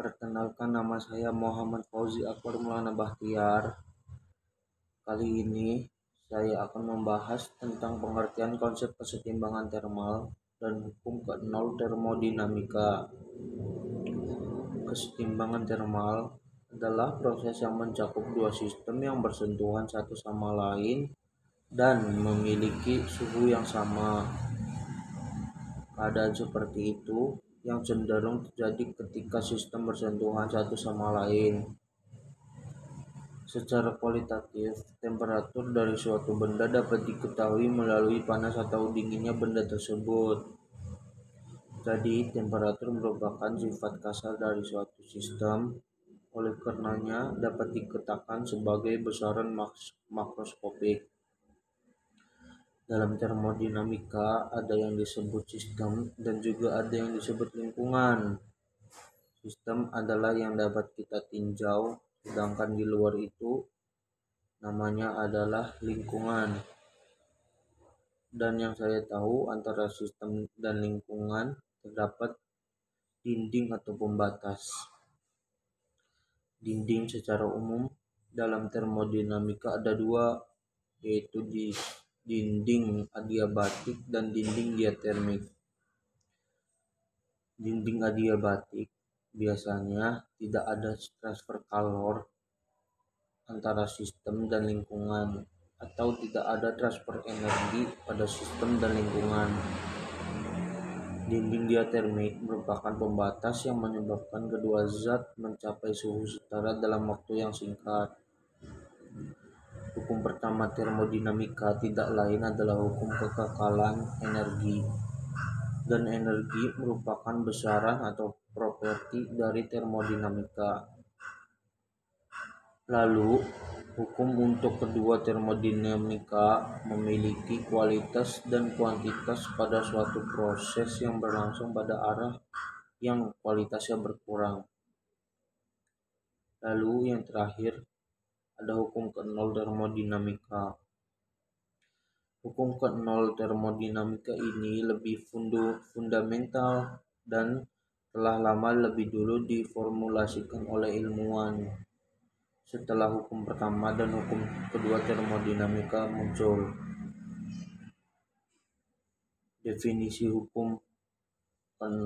Perkenalkan, nama saya Muhammad Fauzi Akbar Maulana Bahtiar. Kali ini saya akan membahas tentang pengertian konsep kesetimbangan termal dan hukum ke-0 termodinamika. Kesetimbangan termal adalah proses yang mencakup dua sistem yang bersentuhan satu sama lain dan memiliki suhu yang sama. Keadaan seperti itu yang cenderung terjadi ketika sistem bersentuhan satu sama lain. Secara kualitatif, temperatur dari suatu benda dapat diketahui melalui panas atau dinginnya benda tersebut. Jadi, temperatur merupakan sifat kasar dari suatu sistem, oleh karenanya dapat dikatakan sebagai besaran makroskopik. Dalam termodinamika ada yang disebut sistem dan juga ada yang disebut lingkungan. Sistem adalah yang dapat kita tinjau, sedangkan di luar itu namanya adalah lingkungan. Dan yang saya tahu antara sistem dan lingkungan terdapat dinding atau pembatas. Dinding secara umum dalam termodinamika ada dua, yaitu di dinding adiabatik dan dinding diatermik. Dinding adiabatik biasanya tidak ada transfer kalor antara sistem dan lingkungan, atau tidak ada transfer energi pada sistem dan lingkungan. Dinding diatermik merupakan pembatas yang menyebabkan kedua zat mencapai suhu setara dalam waktu yang singkat. Hukum pertama termodinamika tidak lain adalah hukum kekekalan energi, dan energi merupakan besaran atau properti dari termodinamika. Lalu, hukum untuk kedua termodinamika memiliki kualitas dan kuantitas pada suatu proses yang berlangsung pada arah yang kualitasnya berkurang. Lalu yang terakhir ada hukum ke-0 termodinamika. Hukum ke-0 termodinamika ini lebih fundamental dan telah lama lebih dulu diformulasikan oleh ilmuwan. Setelah hukum pertama dan hukum kedua termodinamika muncul. Definisi hukum ke-0: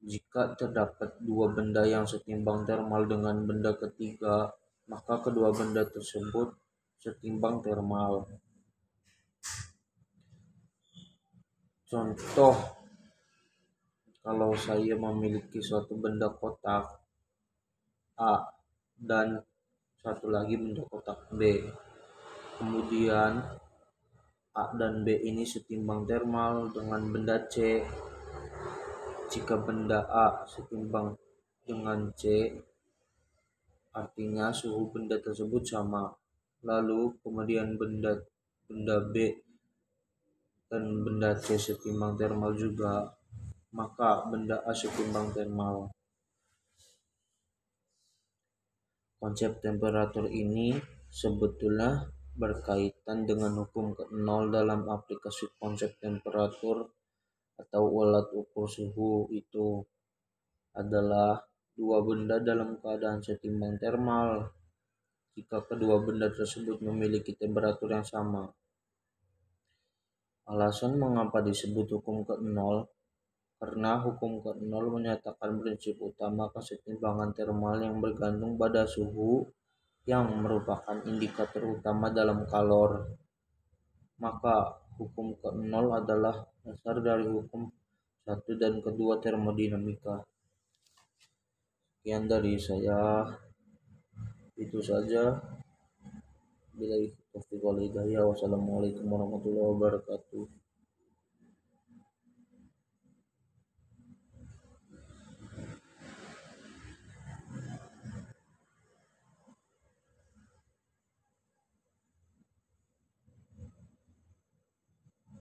jika terdapat dua benda yang setimbang termal dengan benda ketiga, maka kedua benda tersebut setimbang termal. Contoh, kalau saya memiliki suatu benda kotak A dan satu lagi benda kotak B, kemudian A dan B ini setimbang termal dengan benda C. Jika benda A setimbang dengan C, artinya suhu benda tersebut sama. Lalu kemudian benda B dan benda C setimbang termal juga, maka benda A setimbang termal. Konsep temperatur ini sebetulnya berkaitan dengan hukum ke-0 dalam aplikasi konsep temperatur atau alat ukur suhu. Itu adalah dua benda dalam keadaan setimbang termal jika kedua benda tersebut memiliki temperatur yang sama. Alasan mengapa disebut hukum ke-0 karena hukum ke-0 menyatakan prinsip utama kesetimbangan termal yang bergantung pada suhu yang merupakan indikator utama dalam kalor. Maka hukum ke-0 adalah dasar dari hukum 1 dan kedua termodinamika. Sekian dari saya, itu saja. Billahi taufiq wal hidayah. Wassalamualaikum warahmatullahi wabarakatuh.